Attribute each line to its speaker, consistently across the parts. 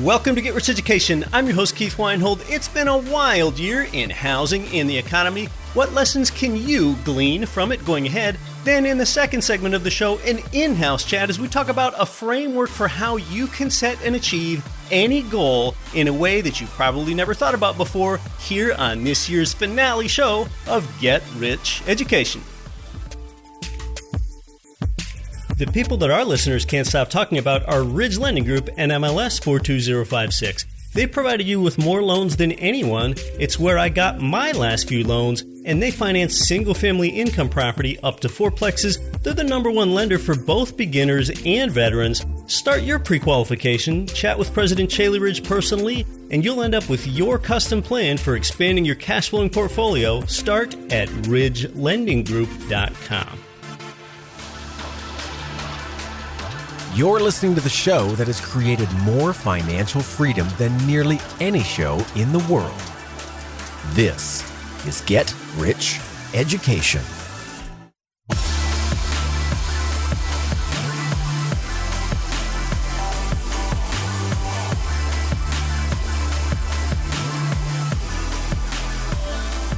Speaker 1: Welcome to Get Rich Education. I'm your host, Keith Weinhold. It's been a wild year in housing and the economy. What lessons can you glean from it going ahead? Then in the second segment of the show, an in-house chat as we talk about a framework for how you can set and achieve any goal in a way that you probably never thought about before here on this year's finale show of Get Rich Education. The people that our listeners can't stop talking about are Ridge Lending Group and MLS 42056. They provided you with more loans than anyone. It's where I got my last few loans, and they finance single-family income property up to fourplexes. They're the number one lender for both beginners and veterans. Start your pre-qualification, chat with President Chaley Ridge personally, and you'll end up with your custom plan for expanding your cash flowing portfolio. Start at ridgelendinggroup.com.
Speaker 2: You're listening to the show that has created more financial freedom than nearly any show in the world. This is Get Rich Education.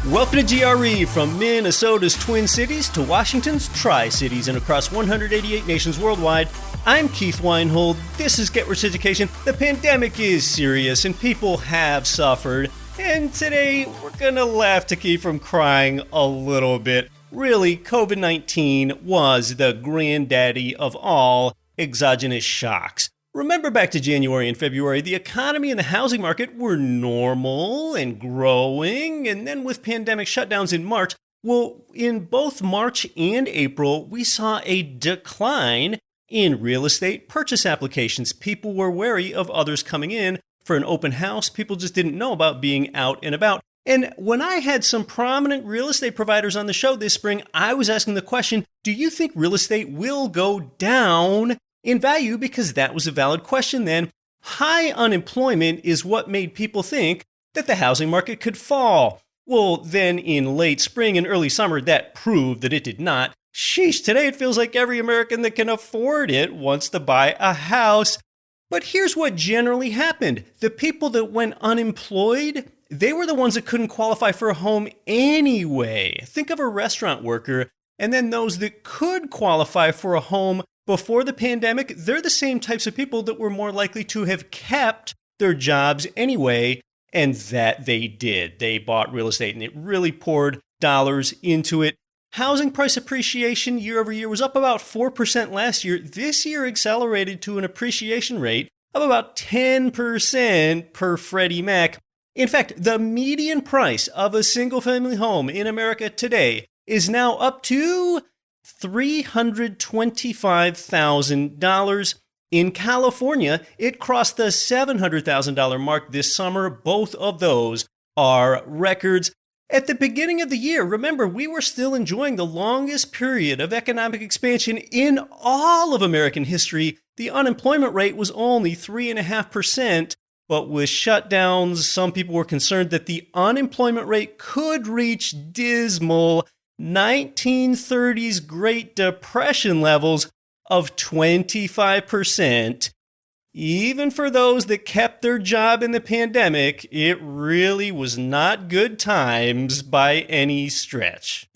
Speaker 1: Welcome to GRE, from Minnesota's Twin Cities to Washington's Tri-Cities and across 188 nations worldwide. I'm Keith Weinhold. This is Get Rich Education. The pandemic is serious and people have suffered. And today we're going to laugh to keep from crying a little bit. Really, COVID-19 was the granddaddy of all exogenous shocks. Remember back to January and February, the economy and the housing market were normal and growing. And then with pandemic shutdowns in March, well, in both March and April, we saw a decline in real estate purchase applications. People were wary of others coming in for an open house. People just didn't know about being out and about. And when I had some prominent real estate providers on the show this spring, I was asking the question, do you think real estate will go down in value? Because that was a valid question then. High unemployment is what made people think that the housing market could fall. Well, then in late spring and early summer, that proved that it did not. Sheesh, today it feels like every American that can afford it wants to buy a house. But here's what generally happened. The people that went unemployed, they were the ones that couldn't qualify for a home anyway. Think of a restaurant worker, and then those that could qualify for a home before the pandemic, they're the same types of people that were more likely to have kept their jobs anyway, and that they did. They bought real estate, and it really poured dollars into it. Housing price appreciation year over year was up about 4% last year. This year accelerated to an appreciation rate of about 10% per Freddie Mac. In fact, the median price of a single-family home in America today is now up to $325,000. In California, it crossed the $700,000 mark this summer. Both of those are records. At the beginning of the year, remember, we were still enjoying the longest period of economic expansion in all of American history. The unemployment rate was only 3.5%, but with shutdowns, some people were concerned that the unemployment rate could reach dismal 1930s Great Depression levels of 25%. Even for those that kept their job in the pandemic, it really was not good times by any stretch.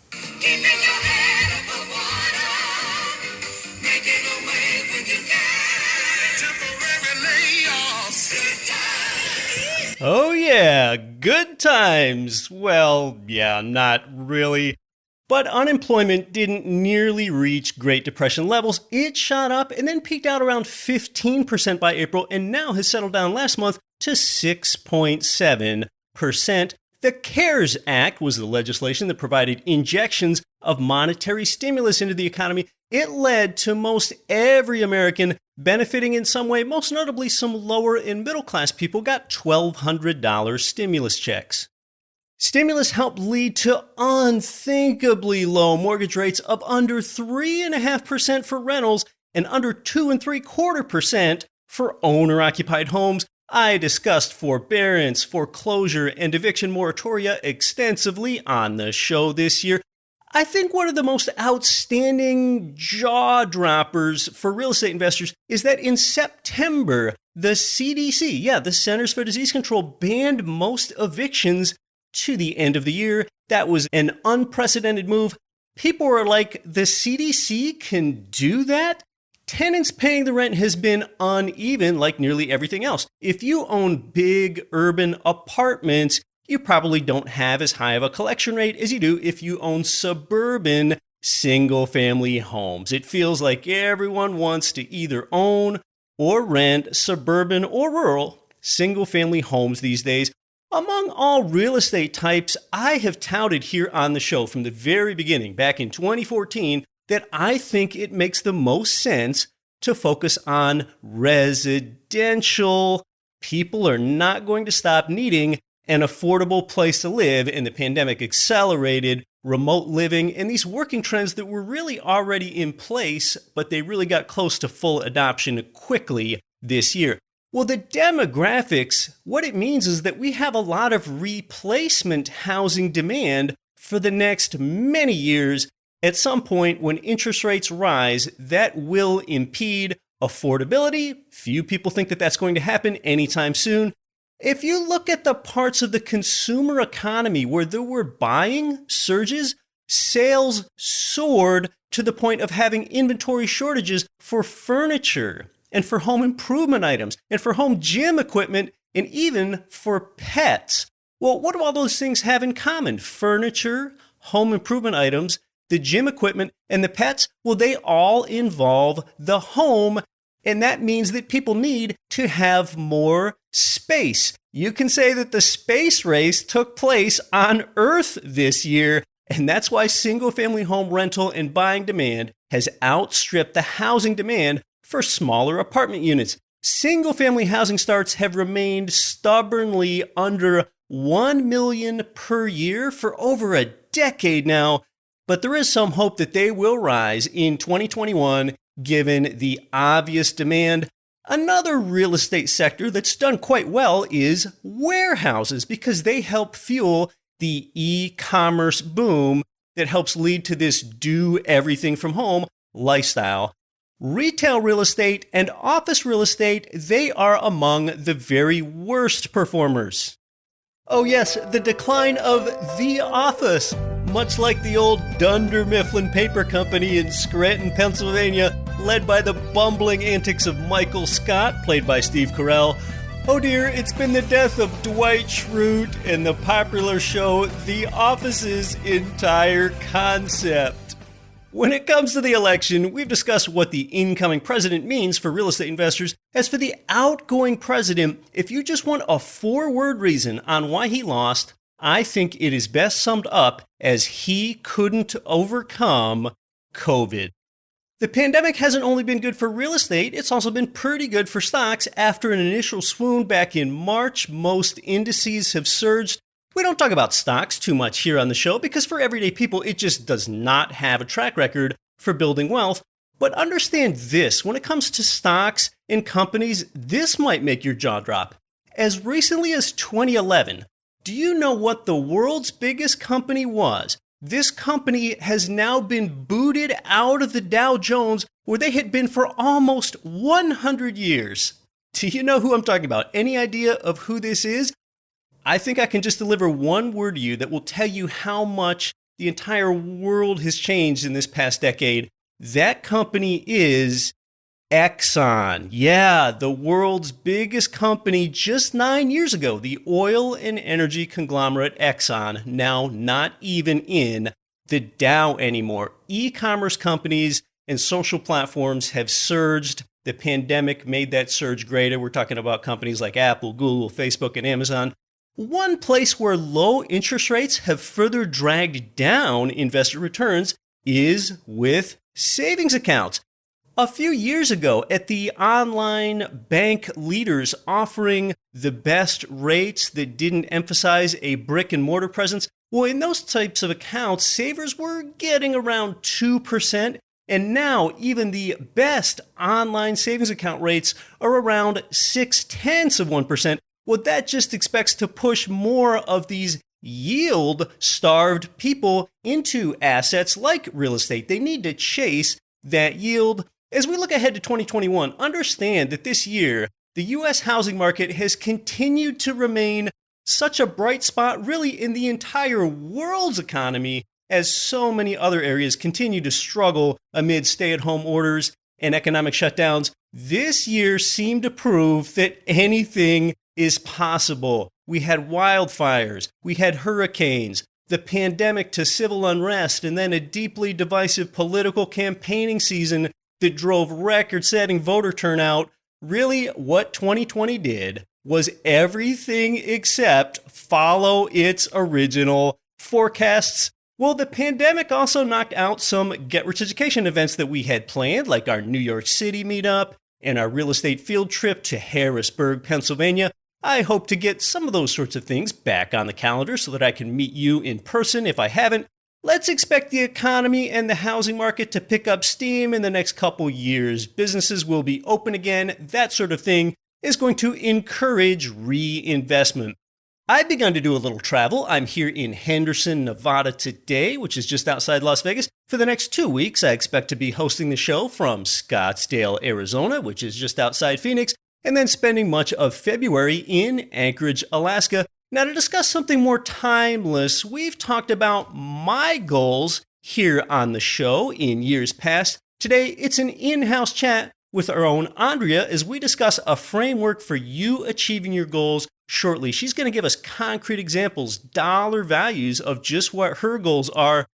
Speaker 1: Oh yeah, good times. Well, yeah, not really. But unemployment didn't nearly reach Great Depression levels. It shot up and then peaked out around 15% by April and now has settled down last month to 6.7%. The CARES Act was the legislation that provided injections of monetary stimulus into the economy. It led to most every American benefiting in some way. Most notably, some lower and middle class people got $1,200 stimulus checks. Stimulus helped lead to unthinkably low mortgage rates of under 3.5% for rentals and under 2.75% for owner-occupied homes. I discussed forbearance, foreclosure, and eviction moratoria extensively on the show this year. I think one of the most outstanding jaw droppers for real estate investors is that in September, The CDC, the Centers for Disease Control, banned most evictions to the end of the year. That was an unprecedented move. People were like, the CDC can do that? Tenants paying the rent has been uneven like nearly everything else. If you own big urban apartments, you probably don't have as high of a collection rate as you do if you own suburban single-family homes. It feels like everyone wants to either own or rent suburban or rural single-family homes these days. Among all real estate types, I have touted here on the show from the very beginning, back in 2014, that I think it makes the most sense to focus on residential. People are not going to stop needing an affordable place to live, and the pandemic accelerated remote living and these working trends that were really already in place, but they really got close to full adoption quickly this year. Well, the demographics, what it means is that we have a lot of replacement housing demand for the next many years. At some point, when interest rates rise, that will impede affordability. Few people think that that's going to happen anytime soon. If you look at the parts of the consumer economy where there were buying surges, sales soared to the point of having inventory shortages for furniture and for home improvement items and for home gym equipment and even for pets. Well, what do all those things have in common? Furniture, home improvement items, the gym equipment, and the pets? Well, they all involve the home. And that means that people need to have more space. You can say that the space race took place on Earth this year, and that's why single-family home rental and buying demand has outstripped the housing demand for smaller apartment units. Single-family housing starts have remained stubbornly under 1 million per year for over a decade now, but there is some hope that they will rise in 2021 given the obvious demand. Another real estate sector that's done quite well is warehouses because they help fuel the e-commerce boom that helps lead to this do everything from home lifestyle. Retail real estate and office real estate, they are among the very worst performers. Oh yes, the decline of The Office. Much like the old Dunder Mifflin Paper Company in Scranton, Pennsylvania, led by the bumbling antics of Michael Scott, played by Steve Carell. Oh dear, it's been the death of Dwight Schrute and the popular show The Office's entire concept. When it comes to the election, we've discussed what the incoming president means for real estate investors. As for the outgoing president, if you just want a 4-word reason on why he lost, I think it is best summed up as he couldn't overcome COVID. The pandemic hasn't only been good for real estate, it's also been pretty good for stocks. After an initial swoon back in March, most indices have surged. We don't talk about stocks too much here on the show because for everyday people, it just does not have a track record for building wealth. But understand this, when it comes to stocks and companies, this might make your jaw drop. As recently as 2011, do you know what the world's biggest company was? This company has now been booted out of the Dow Jones where they had been for almost 100 years. Do you know who I'm talking about? Any idea of who this is? I think I can just deliver one word to you that will tell you how much the entire world has changed in this past decade. That company is Exxon. Yeah, the world's biggest company just 9 years ago. The oil and energy conglomerate Exxon, now not even in the Dow anymore. E-commerce companies and social platforms have surged. The pandemic made that surge greater. We're talking about companies like Apple, Google, Facebook, and Amazon. One place where low interest rates have further dragged down investor returns is with savings accounts. A few years ago, at the online bank leaders offering the best rates that didn't emphasize a brick and mortar presence, well, in those types of accounts, savers were getting around 2%. And now even the best online savings account rates are around 0.6%. Well, that just expects to push more of these yield-starved people into assets like real estate. They need to chase that yield. As we look ahead to 2021, understand that this year, the U.S. housing market has continued to remain such a bright spot really in the entire world's economy as so many other areas continue to struggle amid stay-at-home orders and economic shutdowns. This year seemed to prove that anything is possible. We had wildfires, we had hurricanes, the pandemic to civil unrest, and then a deeply divisive political campaigning season that drove record-setting voter turnout. Really, what 2020 did was everything except follow its original forecasts. Well, the pandemic also knocked out some Get Rich Education events that we had planned, like our New York City meetup and our real estate field trip to Harrisburg, Pennsylvania. I hope to get some of those sorts of things back on the calendar so that I can meet you in person if I haven't. Let's expect the economy and the housing market to pick up steam in the next couple years. Businesses will be open again. That sort of thing is going to encourage reinvestment. I've begun to do a little travel. I'm here in Henderson, Nevada today, which is just outside Las Vegas. For the next 2 weeks, I expect to be hosting the show from Scottsdale, Arizona, which is just outside Phoenix, and then spending much of February in Anchorage, Alaska. Now, to discuss something more timeless, we've talked about my goals here on the show in years past. Today, it's an in-house chat with our own Andrea as we discuss a framework for you achieving your goals shortly. She's going to give us concrete examples, dollar values of just what her goals are.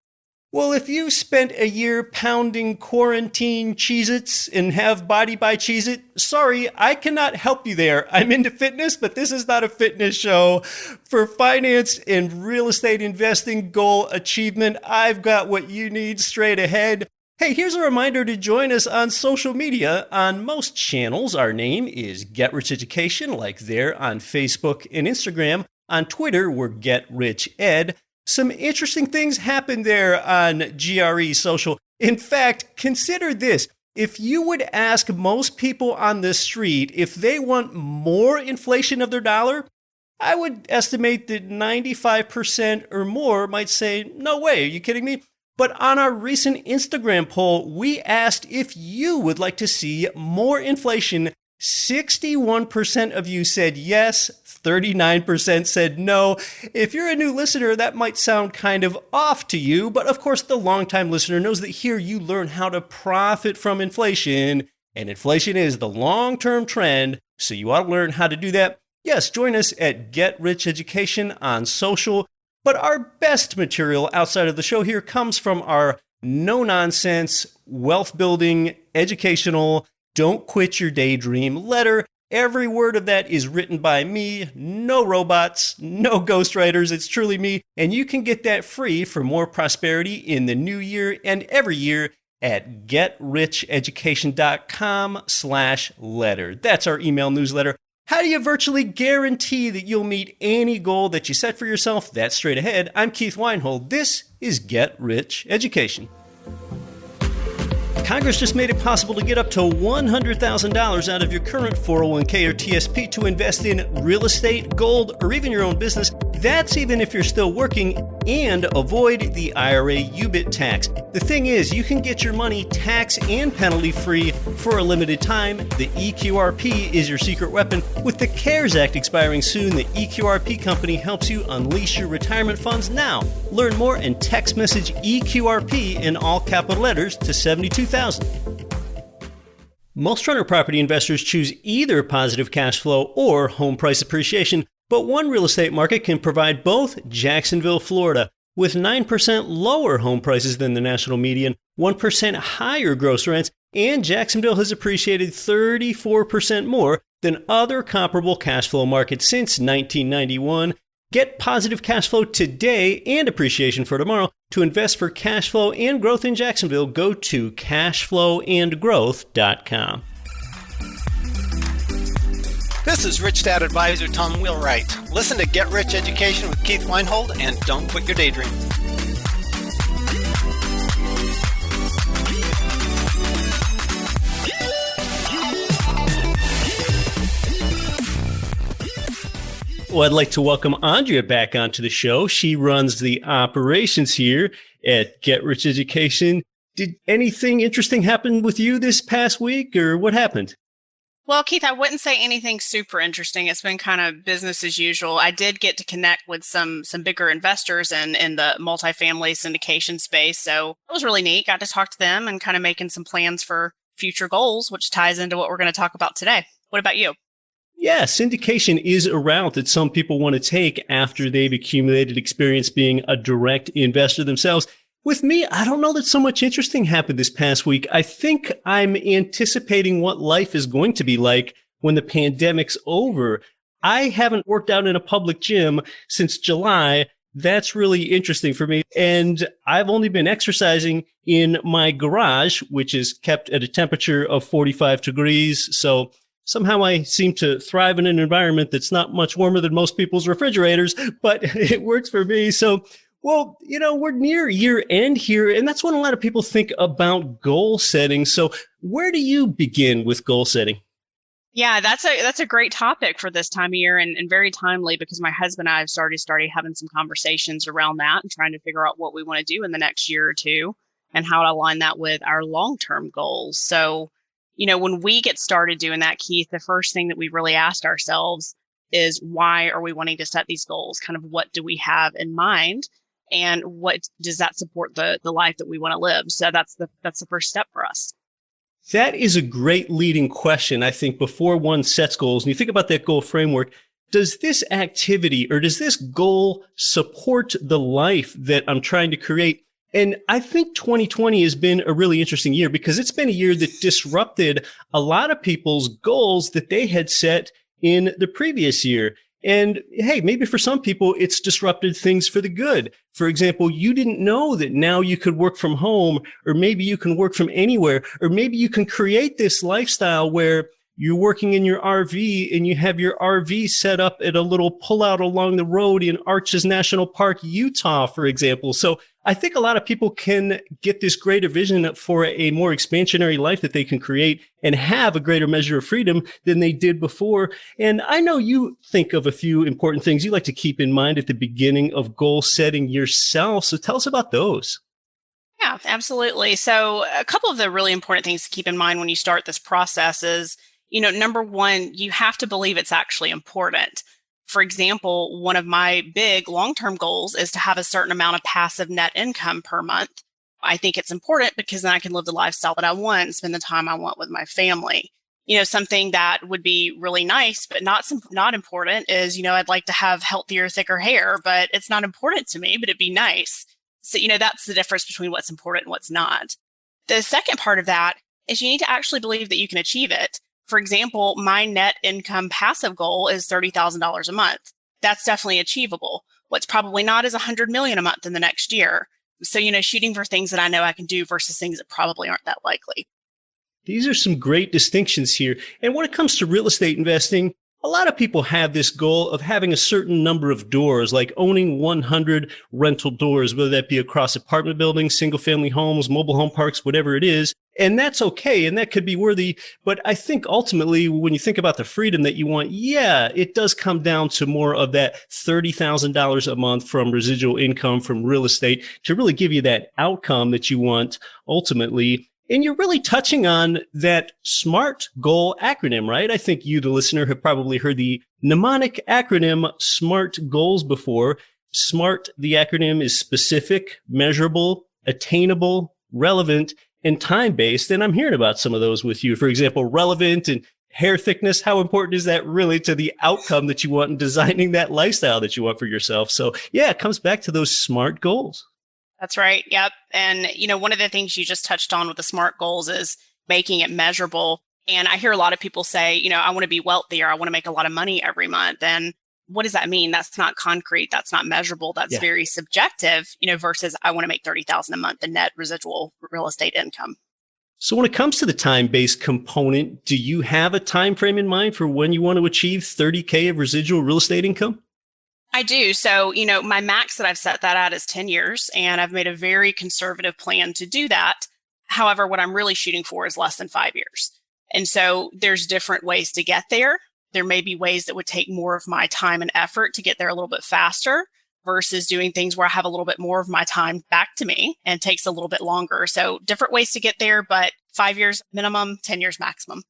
Speaker 1: Well, if you spent a year pounding quarantine Cheez-Its and have body by Cheez-It, sorry, I cannot help you there. I'm into fitness, but this is not a fitness show. For finance and real estate investing goal achievement, I've got what you need straight ahead. Hey, here's a reminder to join us on social media. On most channels, our name is Get Rich Education, like there on Facebook and Instagram. On Twitter, we're Get Rich Ed. Some interesting things happened there on GRE Social. In fact, consider this. If you would ask most people on the street if they want more inflation of their dollar, I would estimate that 95% or more might say, no way, are you kidding me? But on our recent Instagram poll, we asked if you would like to see more inflation. 61% of you said yes, 39% said no. If you're a new listener, that might sound kind of off to you, but of course the longtime listener knows that here you learn how to profit from inflation, and inflation is the long-term trend, so you ought to learn how to do that. Yes, join us at Get Rich Education on social, but our best material outside of the show here comes from our no-nonsense, wealth-building, educational, don't quit your daydream letter. Every word of that is written by me, no robots, no ghostwriters, it's truly me, and you can get that free for more prosperity in the new year and every year at getricheducation.com/letter. That's our email newsletter. How do you virtually guarantee that you'll meet any goal that you set for yourself? That's straight ahead. I'm Keith Weinhold. This is Get Rich Education. Congress just made it possible to get up to $100,000 out of your current 401k or TSP to invest in real estate, gold, or even your own business. That's even if you're still working, and avoid the IRA UBIT tax. The thing is, you can get your money tax and penalty free for a limited time. The EQRP is your secret weapon. With the CARES Act expiring soon, the EQRP company helps you unleash your retirement funds now. Learn more and text message EQRP in all capital letters to 72,000. Most rental property investors choose either positive cash flow or home price appreciation, but one real estate market can provide both. Jacksonville, Florida. With 9% lower home prices than the national median, 1% higher gross rents, and Jacksonville has appreciated 34% more than other comparable cash flow markets since 1991. Get positive cash flow today and appreciation for tomorrow. To invest for cash flow and growth in Jacksonville, go to cashflowandgrowth.com.
Speaker 3: This is Rich Dad Advisor Tom Wheelwright. Listen to Get Rich Education with Keith Weinhold and don't quit your daydream.
Speaker 1: Well, I'd like to welcome Andrea back onto the show. She runs the operations here at Get Rich Education. Did anything interesting happen with you this past week, or what happened?
Speaker 4: Well, Keith, I wouldn't say anything super interesting. It's been kind of business as usual. I did get to connect with some bigger investors in the multifamily syndication space. So it was really neat. Got to talk to them and kind of making some plans for future goals, which ties into what we're going to talk about today. What about you?
Speaker 1: Yeah, syndication is a route that some people want to take after they've accumulated experience being a direct investor themselves. With me, I don't know that so much interesting happened this past week. I think I'm anticipating what life is going to be like when the pandemic's over. I haven't worked out in a public gym since July. That's really interesting for me. And I've only been exercising in my garage, which is kept at a temperature of 45 degrees. So somehow I seem to thrive in an environment that's not much warmer than most people's refrigerators, but it works for me. So, well, we're near year end here, and that's when a lot of people think about goal setting. So where do you begin with goal setting?
Speaker 4: Yeah, that's a great topic for this time of year and very timely because my husband and I have started having some conversations around that and trying to figure out what we want to do in the next year or two and how to align that with our long-term goals. So, when we get started doing that, Keith, the first thing that we really asked ourselves is why are we wanting to set these goals? Kind of what do we have in mind? And what does that support the life that we want to live? So that's the first step for us.
Speaker 1: That is a great leading question, I think, before one sets goals. And you think about that goal framework, does this activity or does this goal support the life that I'm trying to create? And I think 2020 has been a really interesting year because it's been a year that disrupted a lot of people's goals that they had set in the previous year. And hey, maybe for some people, it's disrupted things for the good. For example, you didn't know that now you could work from home, or maybe you can work from anywhere, or maybe you can create this lifestyle where you're working in your RV and you have your RV set up at a little pullout along the road in Arches National Park, Utah, for example. So I think a lot of people can get this greater vision for a more expansionary life that they can create and have a greater measure of freedom than they did before. And I know you think of a few important things you like to keep in mind at the beginning of goal setting yourself. So tell us about those.
Speaker 4: Yeah, absolutely. So a couple of the really important things to keep in mind when you start this process is, number one, you have to believe it's actually important. For example, one of my big long-term goals is to have a certain amount of passive net income per month. I think it's important because then I can live the lifestyle that I want and spend the time I want with my family. Something that would be really nice, but not important is, I'd like to have healthier, thicker hair, but it's not important to me, but it'd be nice. So, that's the difference between what's important and what's not. The second part of that is you need to actually believe that you can achieve it. For example, my net income passive goal is $30,000 a month. That's definitely achievable. What's probably not is $100 million a month in the next year. So, shooting for things that I know I can do versus things that probably aren't that likely.
Speaker 1: These are some great distinctions here. And when it comes to real estate investing, a lot of people have this goal of having a certain number of doors, like owning 100 rental doors, whether that be across apartment buildings, single family homes, mobile home parks, whatever it is. And that's okay. And that could be worthy. But I think ultimately, when you think about the freedom that you want, yeah, it does come down to more of that $30,000 a month from residual income from real estate to really give you that outcome that you want ultimately. And you're really touching on that SMART goal acronym, right? I think you, the listener, have probably heard the mnemonic acronym SMART goals before. SMART, the acronym, is specific, measurable, attainable, relevant, and time-based. And I'm hearing about some of those with you. For example, relevant and hair thickness. How important is that really to the outcome that you want in designing that lifestyle that you want for yourself? So yeah, it comes back to those SMART goals.
Speaker 4: That's right. Yep. And, one of the things you just touched on with the SMART goals is making it measurable. And I hear a lot of people say, I want to be wealthy or I want to make a lot of money every month. And what does that mean? That's not concrete. That's not measurable. That's very subjective, versus I want to make $30,000 a month in net residual real estate income.
Speaker 1: So when it comes to the time-based component, do you have a time frame in mind for when you want to achieve 30K of residual real estate income?
Speaker 4: I do. So, my max that I've set that at is 10 years, and I've made a very conservative plan to do that. However, what I'm really shooting for is less than 5 years. And so there's different ways to get there. There may be ways that would take more of my time and effort to get there a little bit faster versus doing things where I have a little bit more of my time back to me and takes a little bit longer. So different ways to get there, but 5 years minimum, 10 years maximum.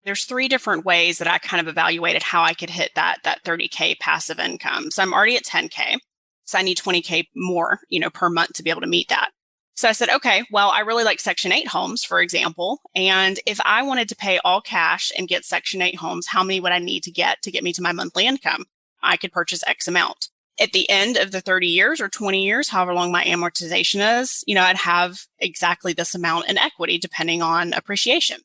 Speaker 4: there's three different ways that I kind of evaluated how I could hit that 30K passive income. So I'm already at 10K. So I need 20K more, per month to be able to meet that. So I said, okay, well, I really like Section 8 homes, for example. And if I wanted to pay all cash and get Section 8 homes, how many would I need to get me to my monthly income? I could purchase X amount. At the end of the 30 years or 20 years, however long my amortization is, I'd have exactly this amount in equity depending on appreciation.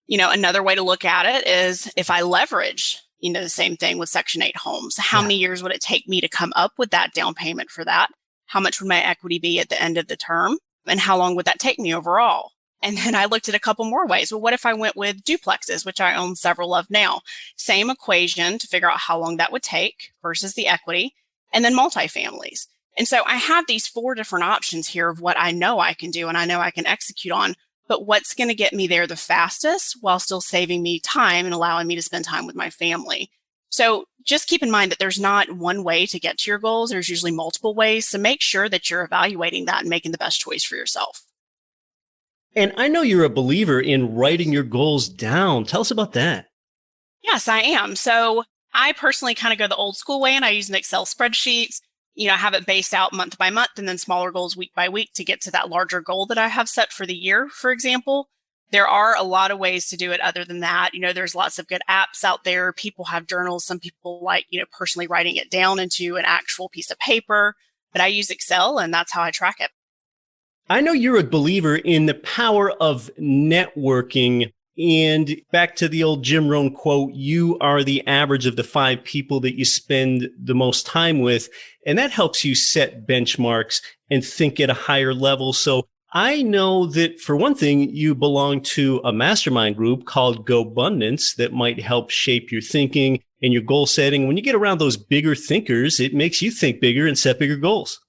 Speaker 4: Another way to look at it is if I leverage, the same thing with Section 8 homes, how many years would it take me to come up with that down payment for that? How much would my equity be at the end of the term? And how long would that take me overall? And then I looked at a couple more ways. Well, what if I went with duplexes, which I own several of now? Same equation to figure out how long that would take versus the equity, and then multifamilies. And so I have these 4 different options here of what I know I can do and I know I can execute on, but what's going to get me there the fastest while still saving me time and allowing me to spend time with my family. So just keep in mind that there's not one way to get to your goals. There's usually multiple ways. So make sure that you're evaluating that and making the best choice for yourself.
Speaker 1: And I know you're a believer in writing your goals down. Tell us about that.
Speaker 4: Yes, I am. So I personally kind of go the old school way and I use an Excel spreadsheet. I have it based out month by month and then smaller goals week by week to get to that larger goal that I have set for the year, for example. There are a lot of ways to do it other than that. There's lots of good apps out there. People have journals. Some people like, personally writing it down into an actual piece of paper. But I use Excel and that's how I track it.
Speaker 1: I know you're a believer in the power of networking. And back to the old Jim Rohn quote, you are the average of the 5 people that you spend the most time with. And that helps you set benchmarks and think at a higher level. So I know that for one thing, you belong to a mastermind group called GoBundance that might help shape your thinking and your goal setting. When you get around those bigger thinkers, it makes you think bigger and set bigger goals.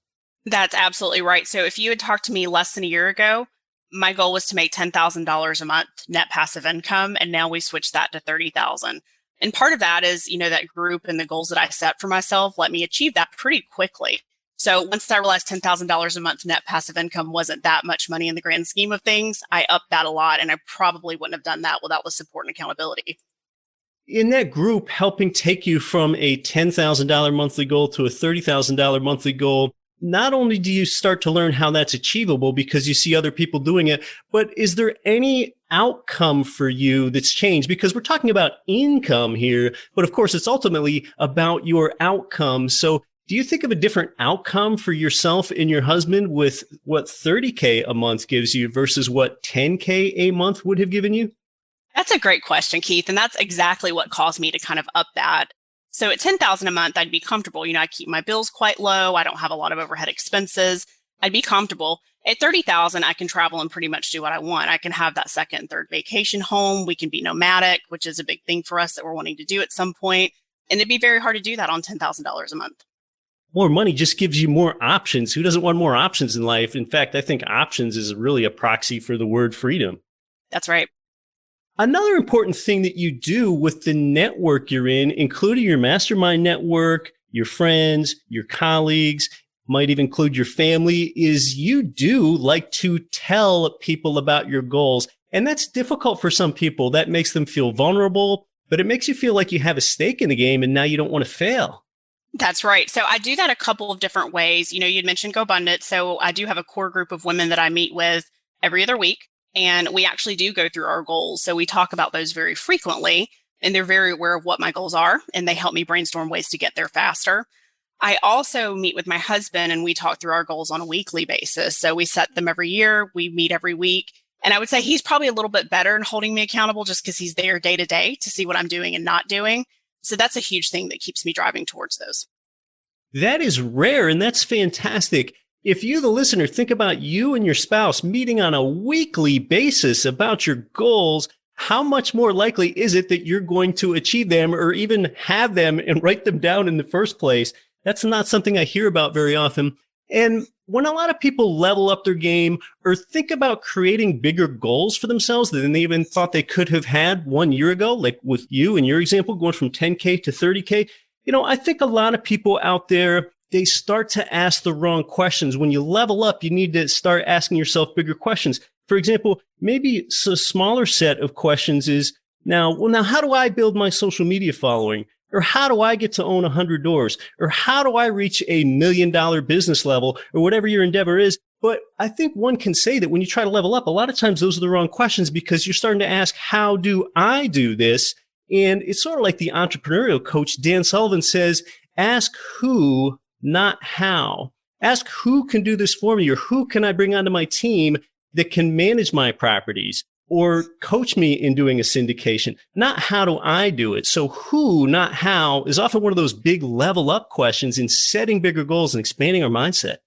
Speaker 4: That's absolutely right. So if you had talked to me less than a year ago, my goal was to make $10,000 a month net passive income. And now we switched that to $30,000. And part of that is, that group and the goals that I set for myself let me achieve that pretty quickly. So once I realized $10,000 a month net passive income wasn't that much money in the grand scheme of things, I upped that a lot. And I probably wouldn't have done that without the support and accountability.
Speaker 1: In that group, helping take you from a $10,000 monthly goal to a $30,000 monthly goal, not only do you start to learn how that's achievable because you see other people doing it, but is there any outcome for you that's changed? Because we're talking about income here, but of course, it's ultimately about your outcome. So do you think of a different outcome for yourself and your husband with what 30K a month gives you versus what 10K a month would have given you?
Speaker 4: That's a great question, Keith. And that's exactly what caused me to kind of up that. So at $10,000 a month, I'd be comfortable. I keep my bills quite low. I don't have a lot of overhead expenses. I'd be comfortable. At $30,000, I can travel and pretty much do what I want. I can have that second and third vacation home. We can be nomadic, which is a big thing for us that we're wanting to do at some point. And it'd be very hard to do that on $10,000 a month.
Speaker 1: More money just gives you more options. Who doesn't want more options in life? In fact, I think options is really a proxy for the word freedom.
Speaker 4: That's right.
Speaker 1: Another important thing that you do with the network you're in, including your mastermind network, your friends, your colleagues, might even include your family, is you do like to tell people about your goals. And that's difficult for some people. That makes them feel vulnerable, but it makes you feel like you have a stake in the game and now you don't want to fail.
Speaker 4: That's right. So I do that a couple of different ways. You'd mentioned GoBundance. So I do have a core group of women that I meet with every other week. And we actually do go through our goals. So we talk about those very frequently, and they're very aware of what my goals are, and they help me brainstorm ways to get there faster. I also meet with my husband, and we talk through our goals on a weekly basis. So we set them every year. We meet every week. And I would say he's probably a little bit better in holding me accountable just because he's there day to day to see what I'm doing and not doing. So that's a huge thing that keeps me driving towards those.
Speaker 1: That is rare, and that's fantastic. If you, the listener, think about you and your spouse meeting on a weekly basis about your goals, how much more likely is it that you're going to achieve them or even have them and write them down in the first place? That's not something I hear about very often. And when a lot of people level up their game or think about creating bigger goals for themselves than they even thought they could have had 1 year ago, like with you and your example, going from 10K to 30K, I think a lot of people out there, they start to ask the wrong questions. When you level up, you need to start asking yourself bigger questions. For example, maybe a smaller set of questions is, Now, how do I build my social media following? Or how do I get to own 100 doors? Or how do I reach $1 million business level or whatever your endeavor is? But I think one can say that when you try to level up, a lot of times those are the wrong questions because you're starting to ask, how do I do this? And it's sort of like the entrepreneurial coach, Dan Sullivan, says, ask who, not how. Ask who can do this for me or who can I bring onto my team that can manage my properties or coach me in doing a syndication, not how do I do it. So who, not how, is often one of those big level up questions in setting bigger goals and expanding our mindset.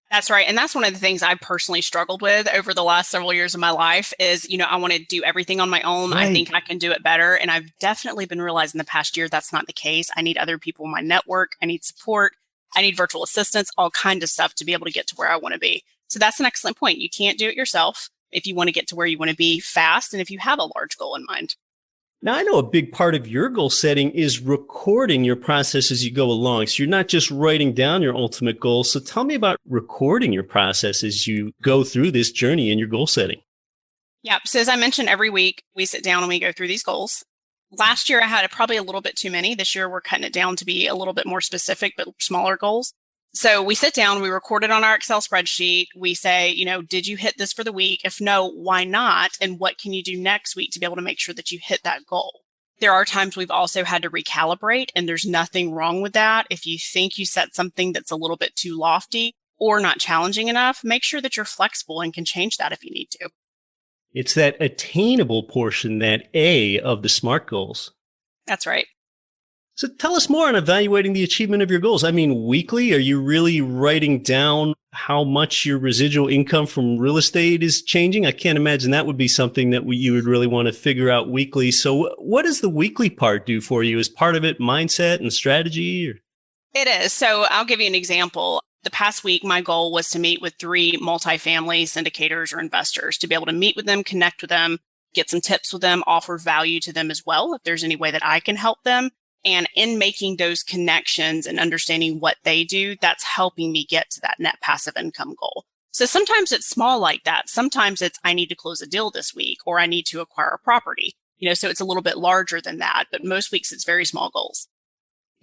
Speaker 4: That's right. And that's one of the things I personally struggled with over the last several years of my life is, I want to do everything on my own. Right. I think I can do it better. And I've definitely been realizing the past year that's not the case. I need other people in my network. I need support. I need virtual assistants, all kinds of stuff to be able to get to where I want to be. So that's an excellent point. You can't do it yourself if you want to get to where you want to be fast and if you have a large goal in mind.
Speaker 1: Now, I know a big part of your goal setting is recording your process as you go along. So you're not just writing down your ultimate goal. So tell me about recording your process as you go through this journey in your goal setting.
Speaker 4: Yeah. So as I mentioned, every week we sit down and we go through these goals. Last year, I had probably a little bit too many. This year, we're cutting it down to be a little bit more specific, but smaller goals. So we sit down, we record it on our Excel spreadsheet. We say, did you hit this for the week? If no, why not? And what can you do next week to be able to make sure that you hit that goal? There are times we've also had to recalibrate, and there's nothing wrong with that. If you think you set something that's a little bit too lofty or not challenging enough, make sure that you're flexible and can change that if you need to.
Speaker 1: It's that attainable portion, that A of the SMART goals.
Speaker 4: That's right.
Speaker 1: So tell us more on evaluating the achievement of your goals. I mean, weekly, are you really writing down how much your residual income from real estate is changing? I can't imagine that would be something that you would really want to figure out weekly. So what does the weekly part do for you? Is part of it mindset and strategy?
Speaker 4: It is. So I'll give you an example. The past week, my goal was to meet with 3 multifamily syndicators or investors to be able to meet with them, connect with them, get some tips with them, offer value to them as well, if there's any way that I can help them. And in making those connections and understanding what they do, that's helping me get to that net passive income goal. So sometimes it's small like that. Sometimes it's, I need to close a deal this week, or I need to acquire a property, so it's a little bit larger than that. But most weeks it's very small goals.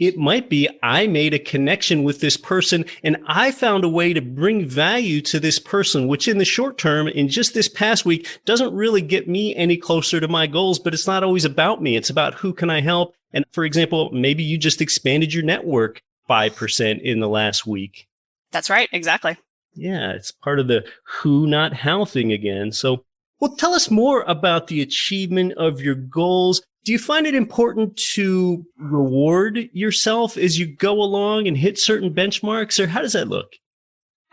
Speaker 1: It might be, I made a connection with this person and I found a way to bring value to this person, which in the short term, in just this past week, doesn't really get me any closer to my goals, but it's not always about me. It's about who can I help? And for example, maybe you just expanded your network 5% in the last week.
Speaker 4: That's right. Exactly.
Speaker 1: Yeah, it's part of the who, not how thing again. So, well, tell us more about the achievement of your goals. Do you find it important to reward yourself as you go along and hit certain benchmarks, or how does that look?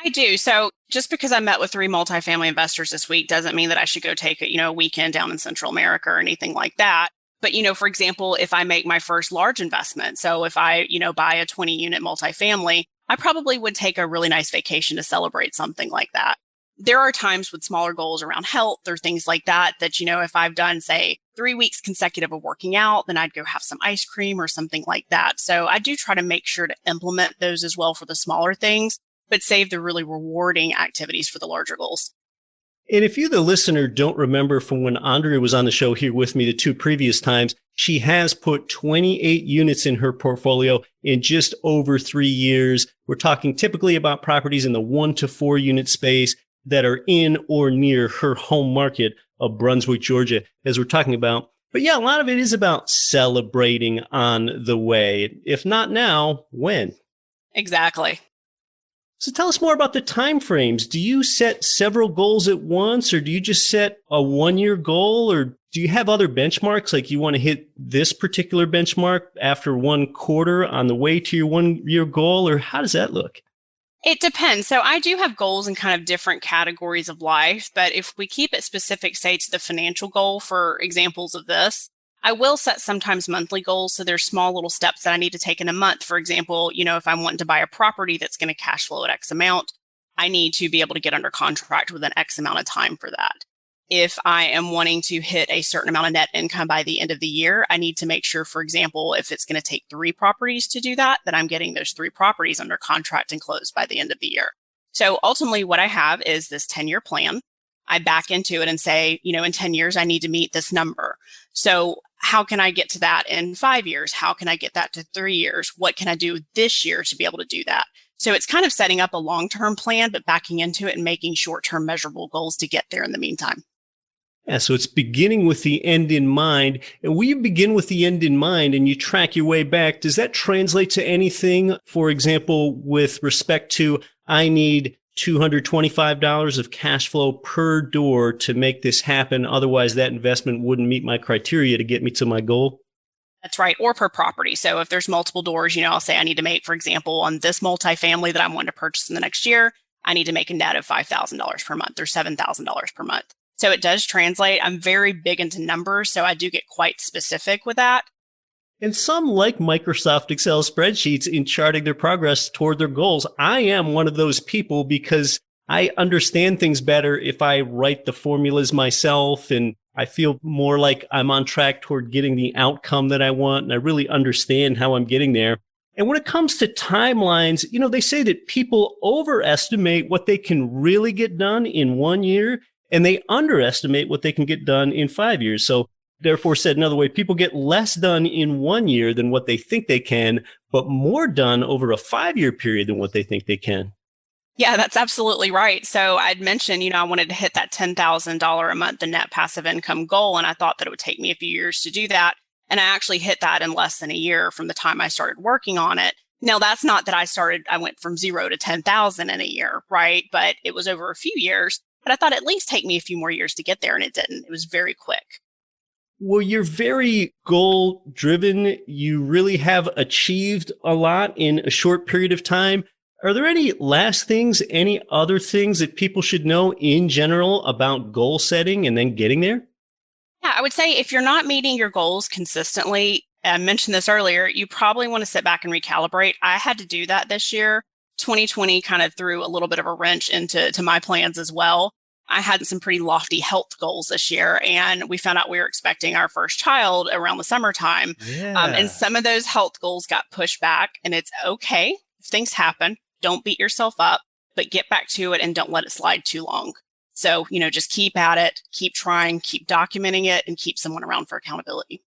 Speaker 4: I do. So just because I met with 3 multifamily investors this week doesn't mean that I should go take a weekend down in Central America or anything like that. But, for example, if I make my first large investment, so if I, buy a 20-unit multifamily, I probably would take a really nice vacation to celebrate something like that. There are times with smaller goals around health or things like that, if I've done, say, 3 weeks consecutive of working out, then I'd go have some ice cream or something like that. So I do try to make sure to implement those as well for the smaller things, but save the really rewarding activities for the larger goals.
Speaker 1: And if you, the listener, don't remember from when Andrea was on the show here with me the 2 previous times, she has put 28 units in her portfolio in just over 3 years. We're talking typically about properties in the 1 to 4 unit space that are in or near her home market of Brunswick, Georgia, as we're talking about. But yeah, a lot of it is about celebrating on the way. If not now, when?
Speaker 4: Exactly.
Speaker 1: So tell us more about the time frames. Do you set several goals at once, or do you just set a 1-year goal, or do you have other benchmarks? Like you want to hit this particular benchmark after 1 quarter on the way to your 1-year goal, or how does that look?
Speaker 4: It depends. So I do have goals in kind of different categories of life, but if we keep it specific, say to the financial goal for examples of this, I will set sometimes monthly goals. So there's small little steps that I need to take in a month. For example, if I'm wanting to buy a property that's going to cash flow at X amount, I need to be able to get under contract within X amount of time for that. If I am wanting to hit a certain amount of net income by the end of the year, I need to make sure, for example, if it's going to take 3 properties to do that, that I'm getting those 3 properties under contract and closed by the end of the year. So ultimately what I have is this 10-year plan. I back into it and say, in 10 years, I need to meet this number. So how can I get to that in 5 years? How can I get that to 3 years? What can I do this year to be able to do that? So it's kind of setting up a long-term plan, but backing into it and making short-term measurable goals to get there in the meantime.
Speaker 1: Yeah, so it's beginning with the end in mind. And when you begin with the end in mind and you track your way back, does that translate to anything? For example, with respect to, I need $225 of cash flow per door to make this happen. Otherwise, that investment wouldn't meet my criteria to get me to my goal.
Speaker 4: That's right. Or per property. So if there's multiple doors, I'll say I need to make, for example, on this multifamily that I'm wanting to purchase in the next year, I need to make a net of $5,000 per month or $7,000 per month. So it does translate. I'm very big into numbers, so I do get quite specific with that.
Speaker 1: And some like Microsoft Excel spreadsheets in charting their progress toward their goals. I am one of those people because I understand things better if I write the formulas myself, and I feel more like I'm on track toward getting the outcome that I want, and I really understand how I'm getting there. And when it comes to timelines, they say that people overestimate what they can really get done in 1 year, and they underestimate what they can get done in 5 years. So therefore, said another way, people get less done in 1 year than what they think they can, but more done over a 5-year period than what they think they can.
Speaker 4: Yeah, that's absolutely right. So I'd mentioned, I wanted to hit that $10,000 a month in net passive income goal, and I thought that it would take me a few years to do that. And I actually hit that in less than a year from the time I started working on it. Now, that's not that I went from 0 to 10,000 in a year, right? But it was over a few years. But I thought at least take me a few more years to get there, and it didn't. It was very quick.
Speaker 1: Well, you're very goal driven. You really have achieved a lot in a short period of time. Are there any last things, any other things that people should know in general about goal setting and then getting there?
Speaker 4: Yeah, I would say if you're not meeting your goals consistently, I mentioned this earlier, you probably want to sit back and recalibrate. I had to do that this year. 2020 kind of threw a little bit of a wrench into my plans as well. I had some pretty lofty health goals this year, and we found out we were expecting our first child around the summertime.
Speaker 1: Yeah.
Speaker 4: And some of those health goals got pushed back, and it's okay if things happen. Don't beat yourself up, but get back to it and don't let it slide too long. So, just keep at it, keep trying, keep documenting it, and keep someone around for accountability.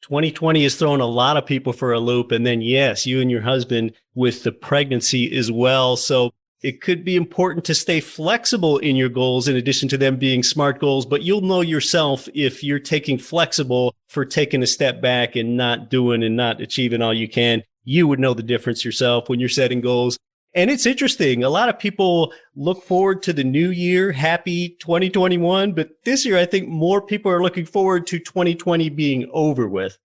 Speaker 1: 2020 has thrown a lot of people for a loop. And then, yes, you and your husband with the pregnancy as well. So it could be important to stay flexible in your goals in addition to them being SMART goals. But you'll know yourself if you're taking flexible for taking a step back and not doing and not achieving all you can. You would know the difference yourself when you're setting goals. And it's interesting. A lot of people look forward to the new year, happy 2021. But this year, I think more people are looking forward to 2020 being over with.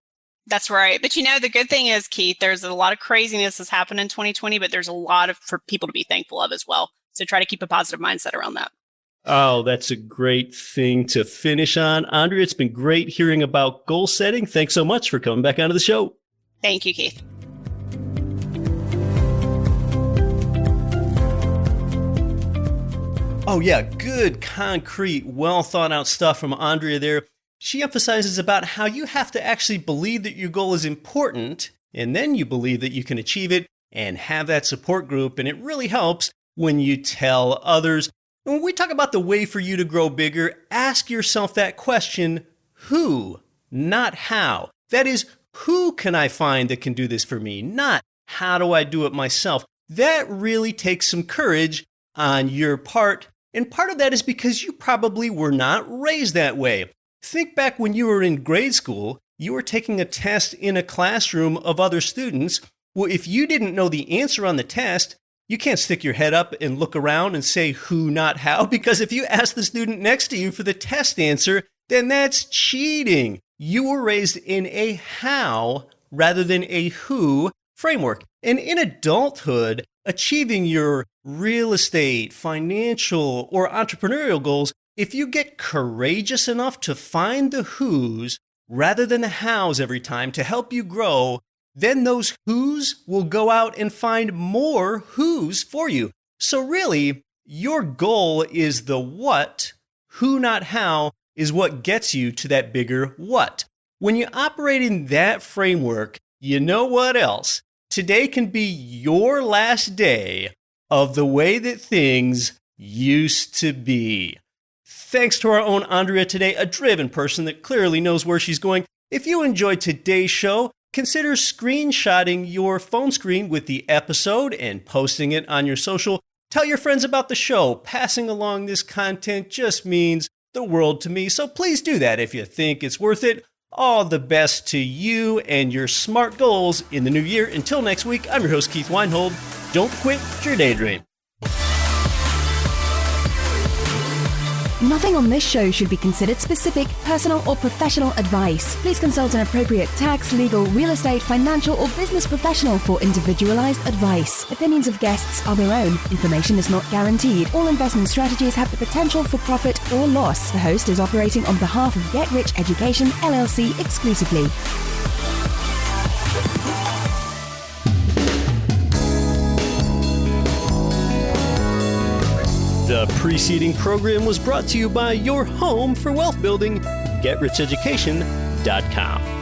Speaker 4: That's right. But the good thing is, Keith, there's a lot of craziness that's happened in 2020, but there's a lot for people to be thankful of as well. So try to keep a positive mindset around that.
Speaker 1: Oh, that's a great thing to finish on. Andrea, it's been great hearing about goal setting. Thanks so much for coming back onto the show.
Speaker 4: Thank you, Keith.
Speaker 1: Oh, yeah. Good, concrete, well thought out stuff from Andrea there. She emphasizes about how you have to actually believe that your goal is important, and then you believe that you can achieve it and have that support group. And it really helps when you tell others. And when we talk about the way for you to grow bigger, ask yourself that question, who, not how. That is, who can I find that can do this for me? Not how do I do it myself? That really takes some courage on your part. And part of that is because you probably were not raised that way. Think back when you were in grade school, you were taking a test in a classroom of other students. Well, if you didn't know the answer on the test, you can't stick your head up and look around and say who, not how, because if you ask the student next to you for the test answer, then that's cheating. You were raised in a how rather than a who framework. And in adulthood, achieving your real estate, financial, or entrepreneurial goals, if you get courageous enough to find the who's rather than the how's every time to help you grow, then those who's will go out and find more who's for you. So really, your goal is the what, who, not how, is what gets you to that bigger what. When you operate in that framework, you know what else? Today can be your last day of the way that things used to be. Thanks to our own Andrea today, a driven person that clearly knows where she's going. If you enjoyed today's show, consider screenshotting your phone screen with the episode and posting it on your social. Tell your friends about the show. Passing along this content just means the world to me, so please do that if you think it's worth it. All the best to you and your smart goals in the new year. Until next week, I'm your host, Keith Weinhold. Don't quit your daydream.
Speaker 5: Nothing on this show should be considered specific, personal, or professional advice. Please consult an appropriate tax, legal, real estate, financial, or business professional for individualized advice. Opinions of guests are their own. Information is not guaranteed. All investment strategies have the potential for profit or loss. The host is operating on behalf of Get Rich Education, LLC exclusively.
Speaker 1: The preceding program was brought to you by your home for wealth building, GetRichEducation.com.